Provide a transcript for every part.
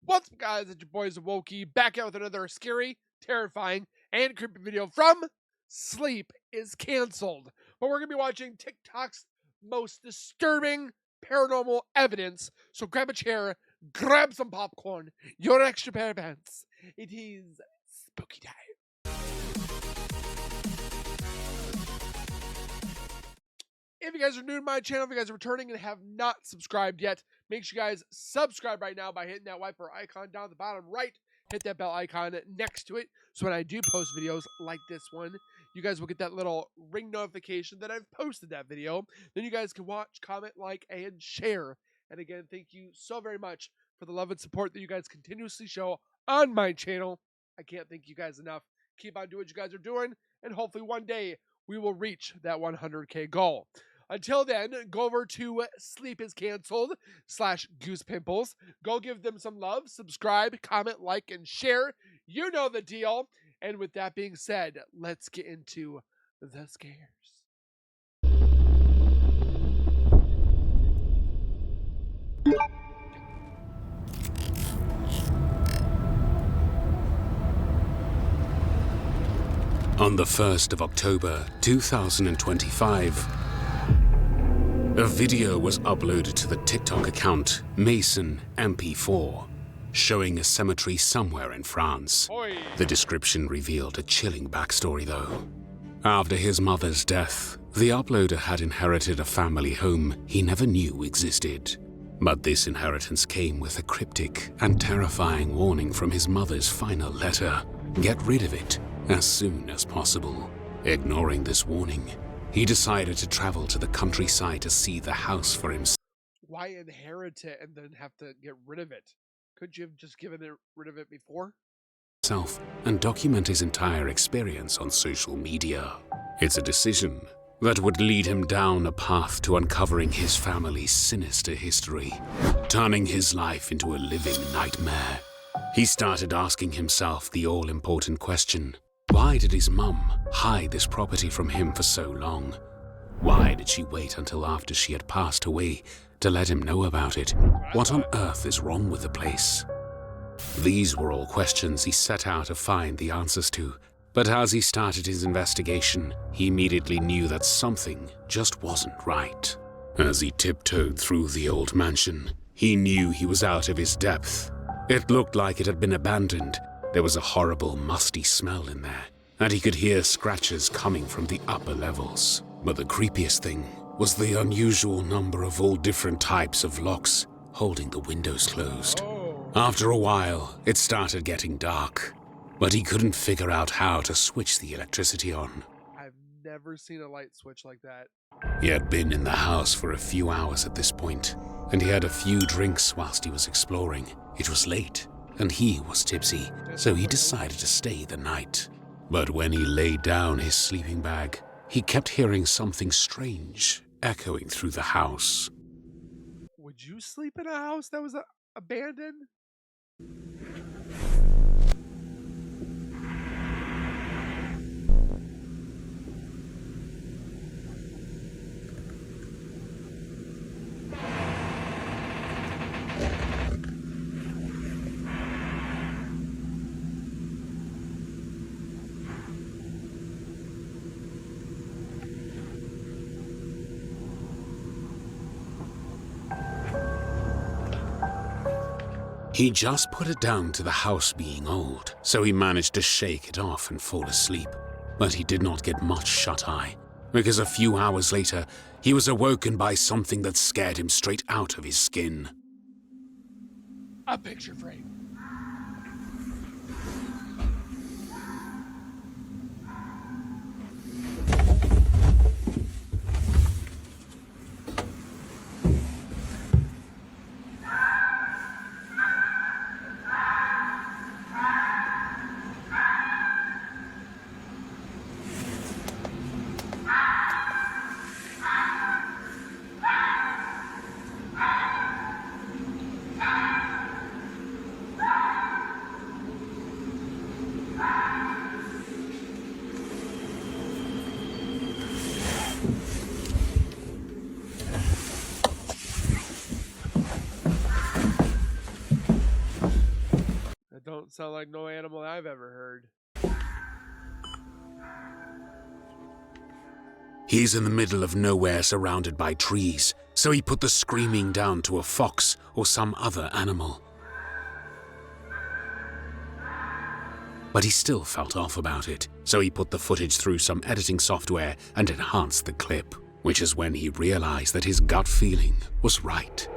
What's up, guys? It's your boys Wokey back out with another scary, terrifying, and creepy video from Sleep is Cancelled. But we're going to be watching TikTok's most disturbing paranormal evidence. So grab a chair, grab some popcorn, your extra pair of pants. It is spooky time. If you guys are new to my channel, if you guys are returning and have not subscribed yet, make sure you guys subscribe right now by hitting that wiper icon down at the bottom right. Hit that bell icon next to it, so when I do post videos like this one, you guys will get that little ring notification that I've posted that video. Then you guys can watch, comment, like, and share. And again, thank you so very much for the love and support that you guys continuously show on my channel. I can't thank you guys enough. Keep on doing what you guys are doing, and hopefully one day we will reach that 100K goal. Until then, go over to Sleep is Cancelled /Goose Pimples. Go give them some love, subscribe, comment, like, and share. You know the deal. And with that being said, let's get into the scares. On the 1st of October 2025, a video was uploaded to the TikTok account Mason MP4, showing a cemetery somewhere in France. Oi. The description revealed a chilling backstory though. After his mother's death, the uploader had inherited a family home he never knew existed. But this inheritance came with a cryptic and terrifying warning from his mother's final letter: get rid of it as soon as possible. Ignoring this warning, he decided to travel to the countryside to see the house for himself. Why inherit it and then have to get rid of it? Could you have just given rid of it before? And document his entire experience on social media. It's a decision that would lead him down a path to uncovering his family's sinister history, turning his life into a living nightmare. He started asking himself the all-important question: why did his mum hide this property from him for so long? Why did she wait until after she had passed away to let him know about it? What on earth is wrong with the place? These were all questions he set out to find the answers to. But as he started his investigation, he immediately knew that something just wasn't right. As he tiptoed through the old mansion, he knew he was out of his depth. It looked like it had been abandoned. There was a horrible, musty smell in there, and he could hear scratches coming from the upper levels. But the creepiest thing was the unusual number of all different types of locks holding the windows closed. After a while, it started getting dark, but he couldn't figure out how to switch the electricity on. I've never seen a light switch like that. He had been in the house for a few hours at this point, and he had a few drinks whilst he was exploring. It was late, and he was tipsy, so he decided to stay the night. But when he laid down his sleeping bag, he kept hearing something strange echoing through the house. Would you sleep in a house that was abandoned? He just put it down to the house being old, so he managed to shake it off and fall asleep. But he did not get much shut-eye, because a few hours later, he was awoken by something that scared him straight out of his skin. A picture frame. That don't sound like no animal I've ever heard. He's in the middle of nowhere surrounded by trees, so he put the screaming down to a fox or some other animal. But he still felt off about it, so he put the footage through some editing software and enhanced the clip, which is when he realized that his gut feeling was right.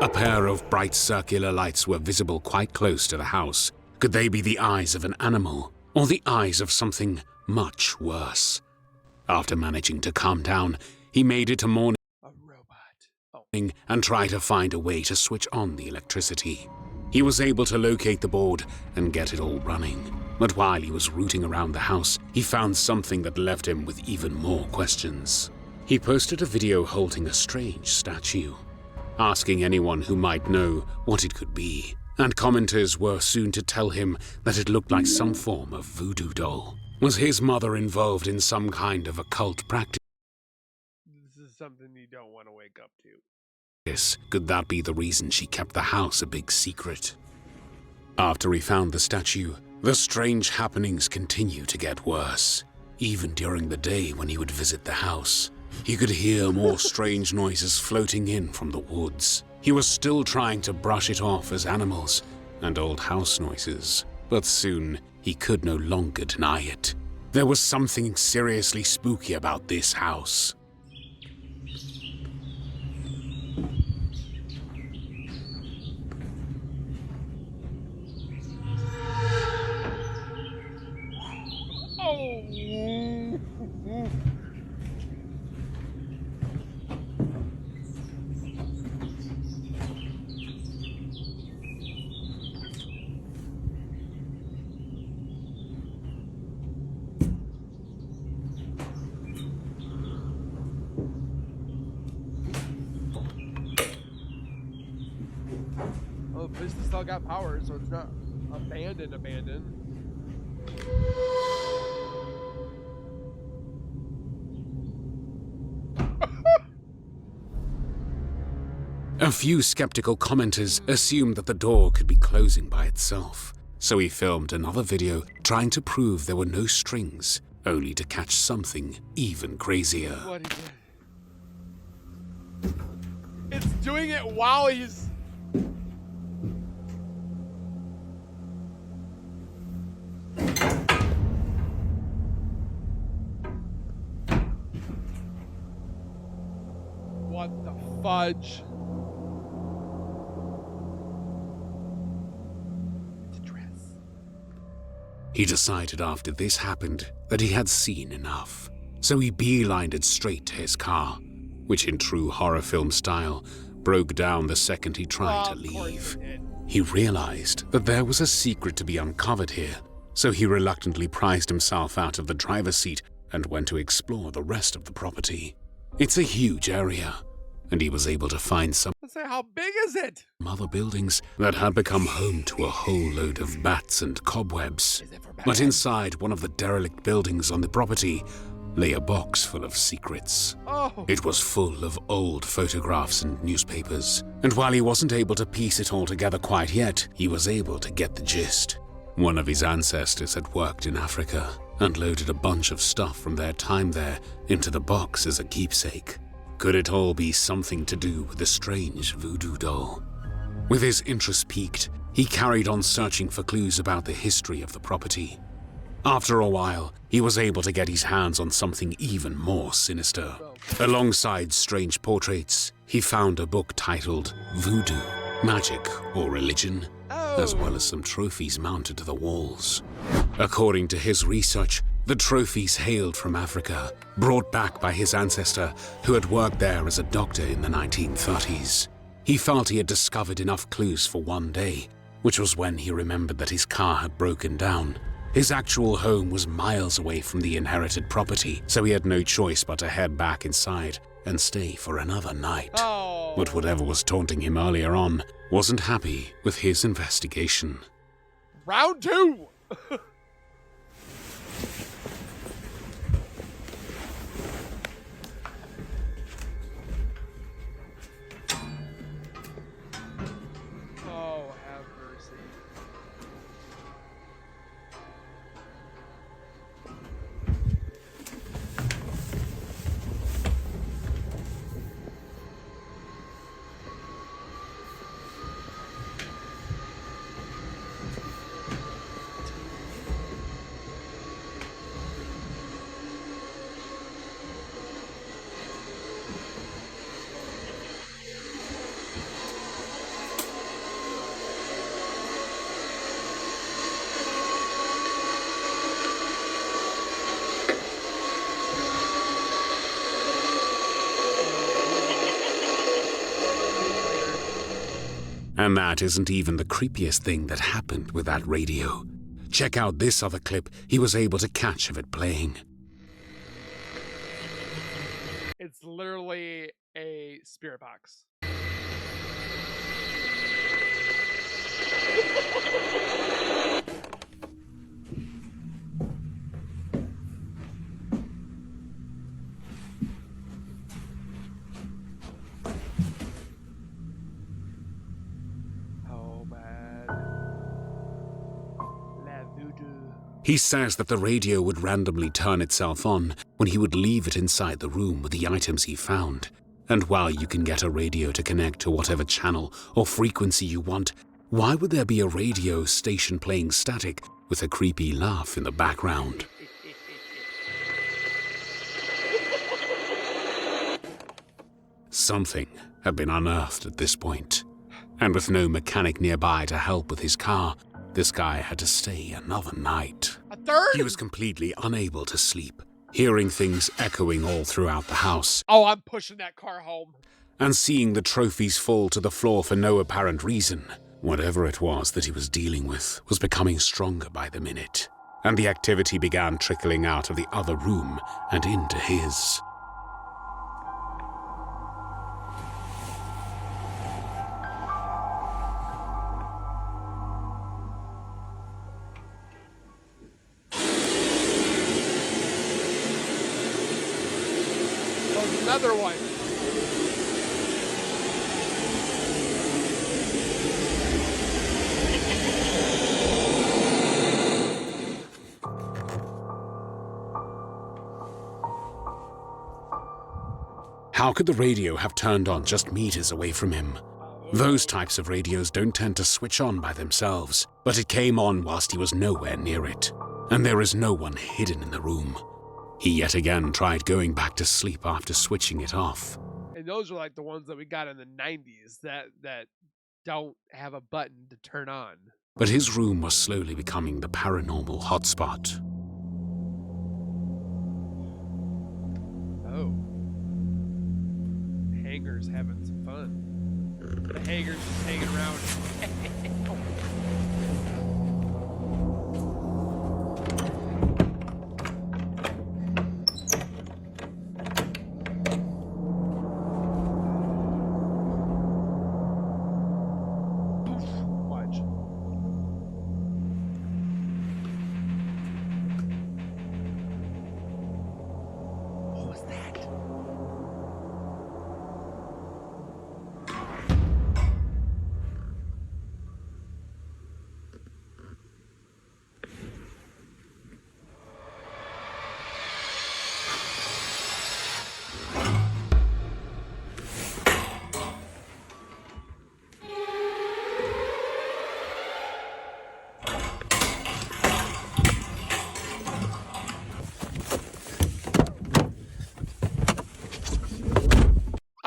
A pair of bright circular lights were visible quite close to the house. Could they be the eyes of an animal, or the eyes of something much worse? After managing to calm down, he made it a morning and tried to find a way to switch on the electricity. He was able to locate the board and get it all running. But while he was rooting around the house, he found something that left him with even more questions. He posted a video holding a strange statue, asking anyone who might know what it could be, and commenters were soon to tell him that it looked like some form of voodoo doll. Was his mother involved in some kind of occult practice? This is something you don't want to wake up to. Could that be the reason she kept the house a big secret? After he found the statue, the strange happenings continued to get worse. Even during the day when he would visit the house, he could hear more strange noises floating in from the woods. He was still trying to brush it off as animals and old house noises, but soon he could no longer deny it. There was something seriously spooky about this house. Oh, the place still got power, so it's not abandoned. A few skeptical commenters assumed that the door could be closing by itself, so he filmed another video trying to prove there were no strings, only to catch something even crazier. What is it? It's doing it while he's... What the fudge? It's a dress. He decided after this happened that he had seen enough, so he beelined it straight to his car, which in true horror film style broke down the second he tried to leave. He realized that there was a secret to be uncovered here, so he reluctantly prized himself out of the driver's seat and went to explore the rest of the property. It's a huge area, and he was able to find some Let's say, how big is it? other buildings that had become home to a whole load of bats and cobwebs. But inside one of the derelict buildings on the property lay a box full of secrets. Oh. It was full of old photographs and newspapers, and while he wasn't able to piece it all together quite yet, he was able to get the gist. One of his ancestors had worked in Africa and loaded a bunch of stuff from their time there into the box as a keepsake. Could it all be something to do with the strange voodoo doll? With his interest piqued, he carried on searching for clues about the history of the property. After a while, he was able to get his hands on something even more sinister. Alongside strange portraits, he found a book titled Voodoo, Magic or Religion, as well as some trophies mounted to the walls. According to his research, the trophies hailed from Africa, brought back by his ancestor who had worked there as a doctor in the 1930s. He felt he had discovered enough clues for one day, which was when he remembered that his car had broken down. His actual home was miles away from the inherited property, so he had no choice but to head back inside and stay for another night. Oh. But whatever was taunting him earlier on wasn't happy with his investigation. Round 2! Oh, have mercy. And that isn't even the creepiest thing that happened with that radio. Check out this other clip he was able to catch of it playing. It's literally a spirit box. He says that the radio would randomly turn itself on when he would leave it inside the room with the items he found. And while you can get a radio to connect to whatever channel or frequency you want, why would there be a radio station playing static with a creepy laugh in the background? Something had been unearthed at this point, and with no mechanic nearby to help with his car, this guy had to stay another night. A third? He was completely unable to sleep, hearing things echoing all throughout the house. Oh, I'm pushing that car home. And seeing the trophies fall to the floor for no apparent reason. Whatever it was that he was dealing with was becoming stronger by the minute, and the activity began trickling out of the other room and into his. Another one. How could the radio have turned on just meters away from him? Those types of radios don't tend to switch on by themselves, but it came on whilst he was nowhere near it, and there is no one hidden in the room. He yet again tried going back to sleep after switching it off. And those are like the ones that we got in the 90s that don't have a button to turn on. But his room was slowly becoming the paranormal hotspot. Oh. Hanger's having some fun. The Hanger's just hanging around.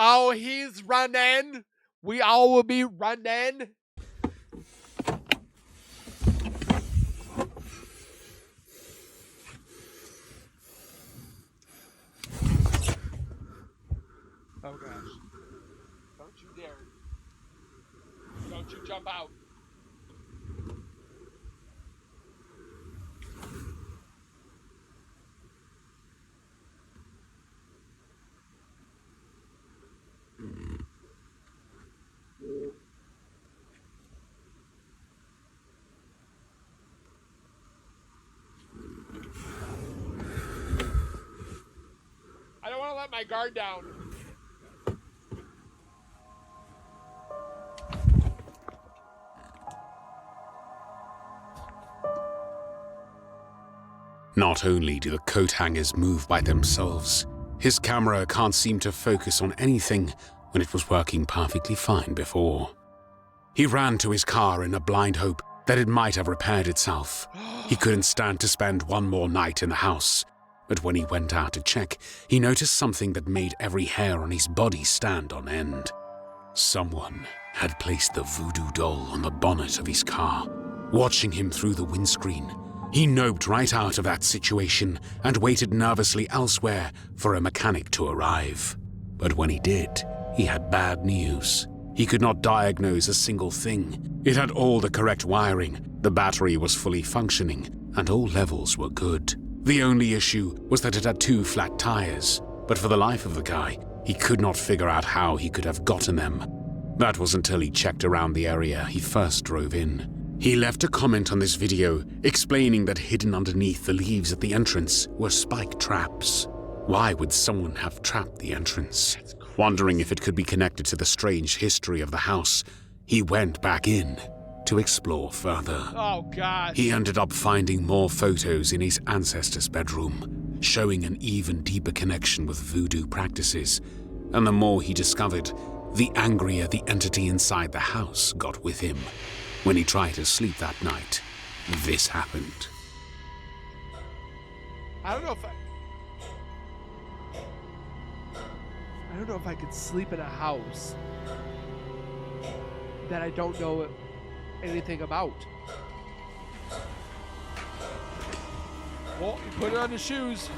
Oh, he's running. We all will be running. Oh, gosh. Don't you dare. Don't you jump out. I don't want to let my guard down. Not only do the coat hangers move by themselves, his camera can't seem to focus on anything when it was working perfectly fine before. He ran to his car in a blind hope that it might have repaired itself. He couldn't stand to spend one more night in the house, but when he went out to check, he noticed something that made every hair on his body stand on end. Someone had placed the voodoo doll on the bonnet of his car, watching him through the windscreen. He noped right out of that situation and waited nervously elsewhere for a mechanic to arrive. But when he did, he had bad news. He could not diagnose a single thing. It had all the correct wiring, the battery was fully functioning, and all levels were good. The only issue was that it had 2 flat tires, but for the life of the guy, he could not figure out how he could have gotten them. That was until he checked around the area he first drove in. He left a comment on this video explaining that hidden underneath the leaves at the entrance were spike traps. Why would someone have trapped the entrance? Wondering if it could be connected to the strange history of the house, he went back in to explore further. Oh, God. He ended up finding more photos in his ancestor's bedroom, showing an even deeper connection with voodoo practices. And the more he discovered, the angrier the entity inside the house got with him. When he tried to sleep that night, this happened. I don't know if I could sleep in a house that I don't know anything about. Well, you put it on your shoes.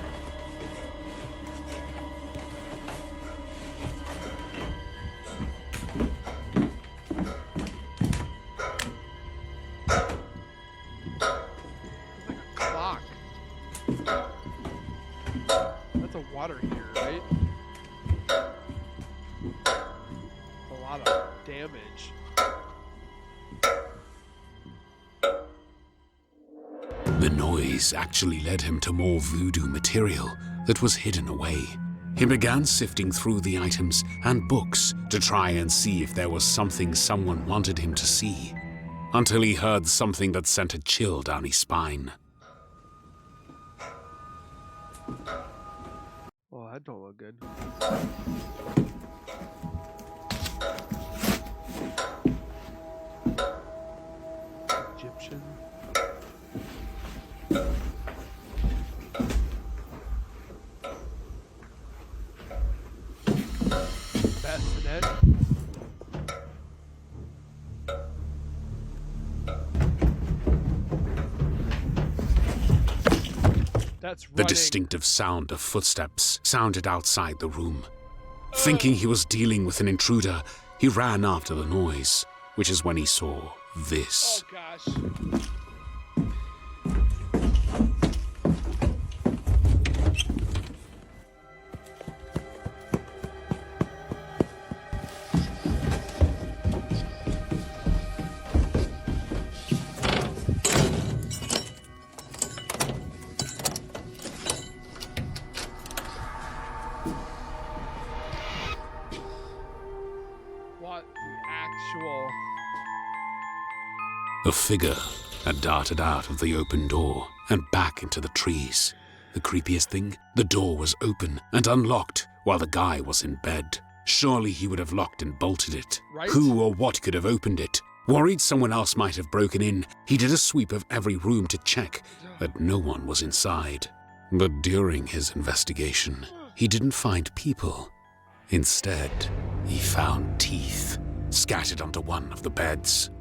It's like a clock. That's a water heater, right? A lot of damage. The noise actually led him to more voodoo material that was hidden away. He began sifting through the items and books to try and see if there was something someone wanted him to see, until he heard something that sent a chill down his spine. Oh, that don't look good. Egyptian. Bassinet. That's running. The distinctive sound of footsteps sounded outside the room. Thinking he was dealing with an intruder, he ran after the noise, which is when he saw this. Oh, gosh. What the actual... A figure had darted out of the open door and back into the trees. The creepiest thing, the door was open and unlocked while the guy was in bed. Surely he would have locked and bolted it. Right? Who or what could have opened it? Worried someone else might have broken in, he did a sweep of every room to check that no one was inside. But during his investigation, he didn't find people. Instead, he found teeth scattered under one of the beds.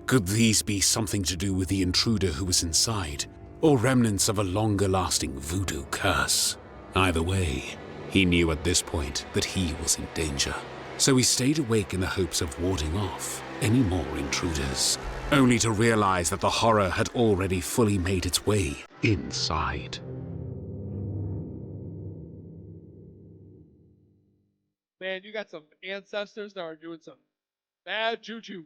Could these be something to do with the intruder who was inside, or remnants of a longer-lasting voodoo curse? Either way, he knew at this point that he was in danger, so he stayed awake in the hopes of warding off any more intruders, only to realize that the horror had already fully made its way inside. Man, you got some ancestors that are doing some bad juju.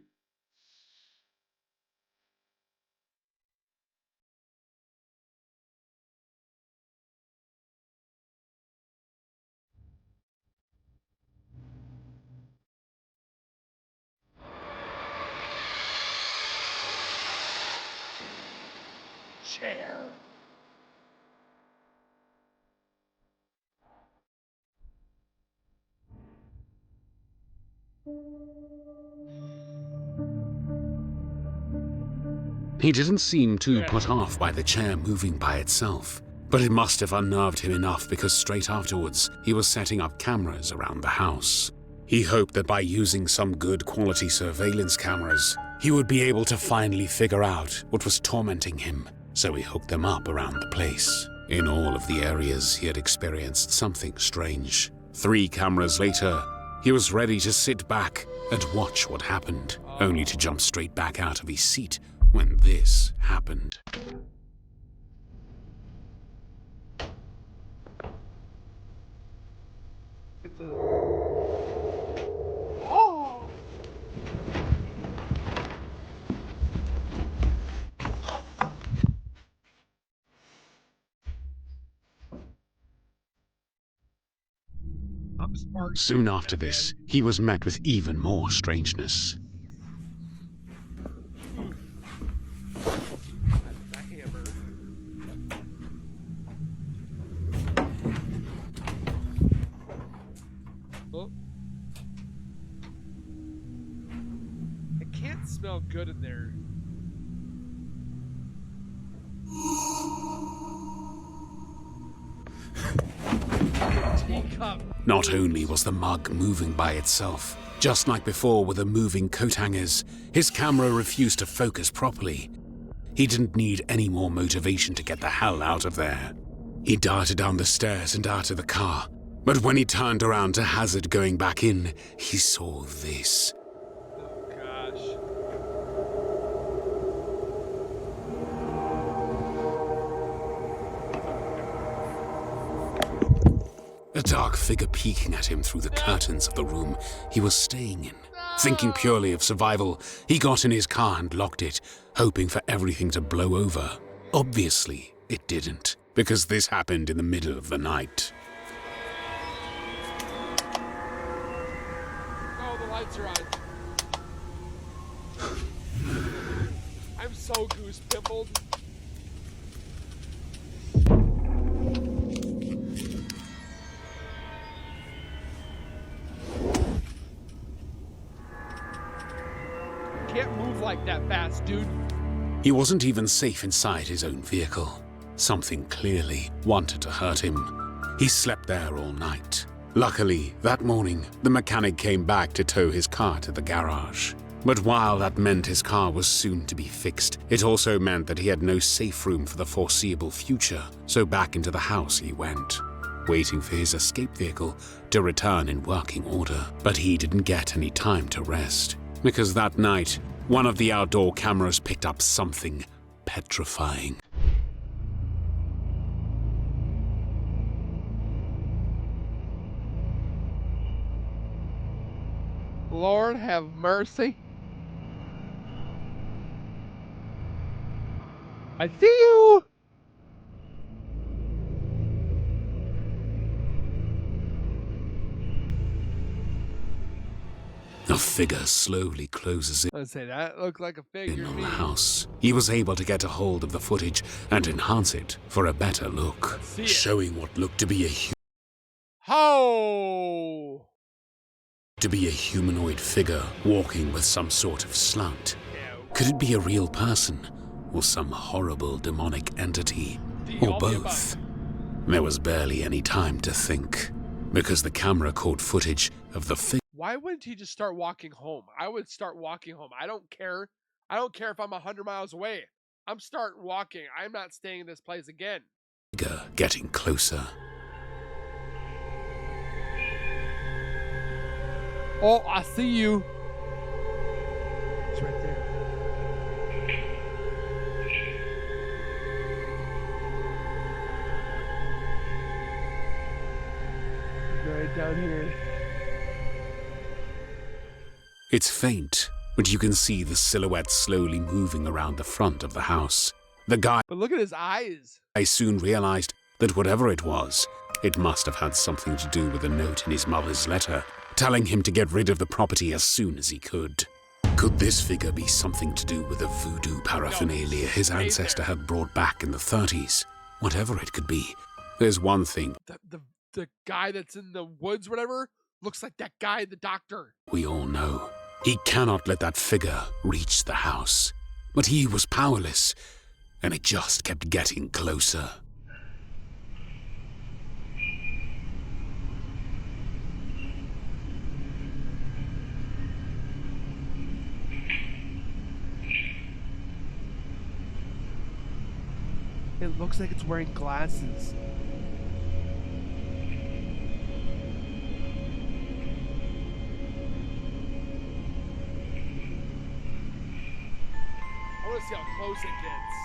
Chair. He didn't seem too put off by the chair moving by itself, but it must have unnerved him enough because straight afterwards, he was setting up cameras around the house. He hoped that by using some good quality surveillance cameras, he would be able to finally figure out what was tormenting him, so he hooked them up around the place. In all of the areas, he had experienced something strange. 3 cameras later, He was ready to sit back and watch what happened, only to jump straight back out of his seat when this happened. Soon after this, he was met with even more strangeness. It can't smell good in there. Teacup. Not only was the mug moving by itself, just like before with the moving coat hangers, his camera refused to focus properly. He didn't need any more motivation to get the hell out of there. He darted down the stairs and out of the car, but when he turned around to hazard going back in, he saw this. Oh gosh. A dark figure peeking at him through the curtains of the room he was staying in. Thinking purely of survival, he got in his car and locked it, hoping for everything to blow over. Obviously, it didn't, because this happened in the middle of the night. Oh, the lights are on. I'm so goose pimpled. Can't move like that fast, dude. He wasn't even safe inside his own vehicle. Something clearly wanted to hurt him. He slept there all night. Luckily, that morning, the mechanic came back to tow his car to the garage. But while that meant his car was soon to be fixed, it also meant that he had no safe room for the foreseeable future, so back into the house he went, waiting for his escape vehicle to return in working order. But he didn't get any time to rest, because that night, one of the outdoor cameras picked up something petrifying. Lord have mercy. I see you. A figure slowly closes in I'd say that looked like a figure to on me. the house. He was able to get a hold of the footage and enhance it for a better look, See it. showing what looked to be a How? humanoid figure walking with some sort of slant. Could it be a real person, or some horrible demonic entity, or both? There was barely any time to think, because the camera caught footage of the figure Why wouldn't he just start walking home? I would start walking home. I don't care. I don't care if I'm 100 miles away. I'm starting walking. I'm not staying in this place again. getting closer. Oh, I see you. It's right there. Right down here. It's faint, but you can see the silhouette slowly moving around the front of the house. The guy But look at his eyes. soon realized that whatever it was, it must have had something to do with a note in his mother's letter, telling him to get rid of the property as soon as he could. Could this figure be something to do with the voodoo paraphernalia his ancestor had brought back in the 30s? Whatever it could be, there's one thing The guy that's in the woods, whatever, looks like that guy, the doctor. we all know. He cannot let that figure reach the house. But he was powerless, and it just kept getting closer. It looks like it's wearing glasses. close it gets.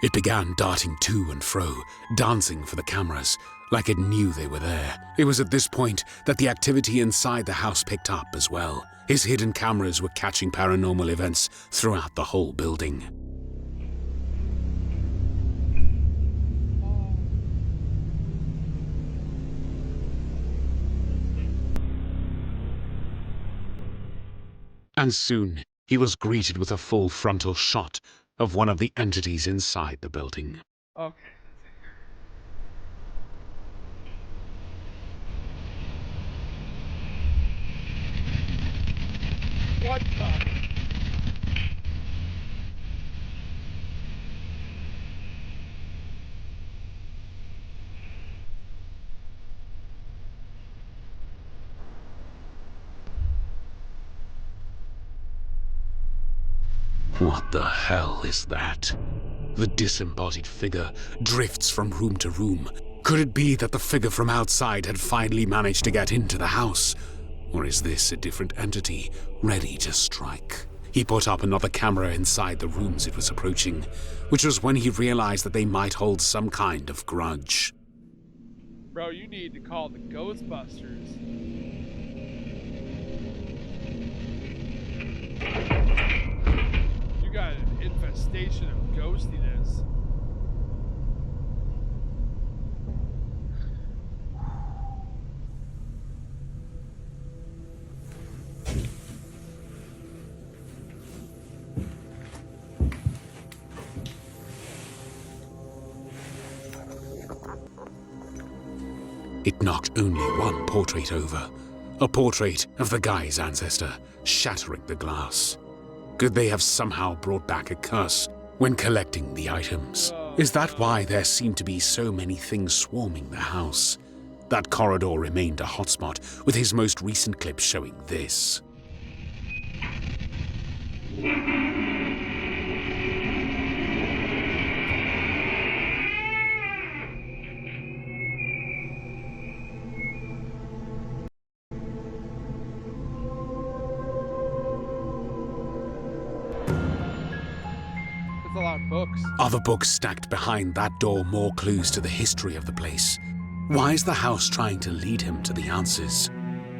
It began darting to and fro, dancing for the cameras, like it knew they were there. It was at this point that the activity inside the house picked up as well. His hidden cameras were catching paranormal events throughout the whole building. And soon, he was greeted with a full frontal shot of one of the entities inside the building. Okay. What the? What the hell is that? The disembodied figure drifts from room to room. Could it be that the figure from outside had finally managed to get into the house? Or is this a different entity, ready to strike? He put up another camera inside the rooms it was approaching, which was when he realized that they might hold some kind of grudge. Bro, you need to call the Ghostbusters. You got an infestation of ghostiness. It knocked only one portrait over, a portrait of the guy's ancestor, shattering the glass. Could they have somehow brought back a curse when collecting the items? Is that why there seemed to be so many things swarming the house? That corridor remained a hotspot, with his most recent clip showing this. That's a lot of books. Other books stacked behind that door, more clues to the history of the place. Why is the house trying to lead him to the answers?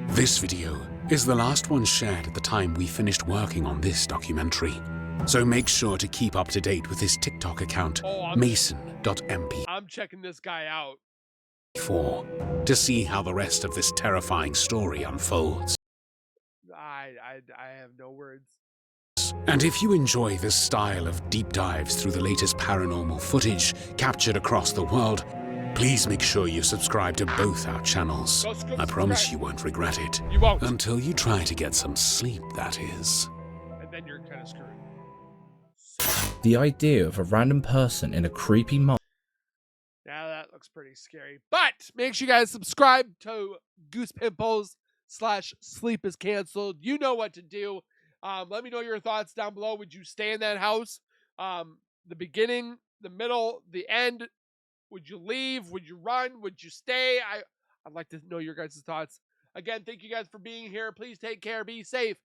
This video is the last one shared at the time we finished working on this documentary. So make sure to keep up to date with his TikTok account, mason.mp4, I'm checking this guy out. to see how the rest of this terrifying story unfolds. I have no words. And if you enjoy this style of deep dives through the latest paranormal footage captured across the world, please make sure you subscribe to both our channels. I promise you won't regret it. You won't. Until you try to get some sleep, that is. And then you're kind of screwed. The idea of a random person in a creepy mall. Now that looks pretty scary. But make sure you guys subscribe to Goose Pimples / Sleep is Canceled. You know what to do. Let me know your thoughts down below. Would you stay in that house? The beginning, the middle, the end. Would you leave? Would you run? Would you stay? I'd like to know your guys' thoughts. Again, thank you guys for being here. Please take care. Be safe.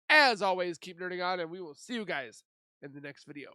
As always, keep nerding on, and we will see you guys in the next video.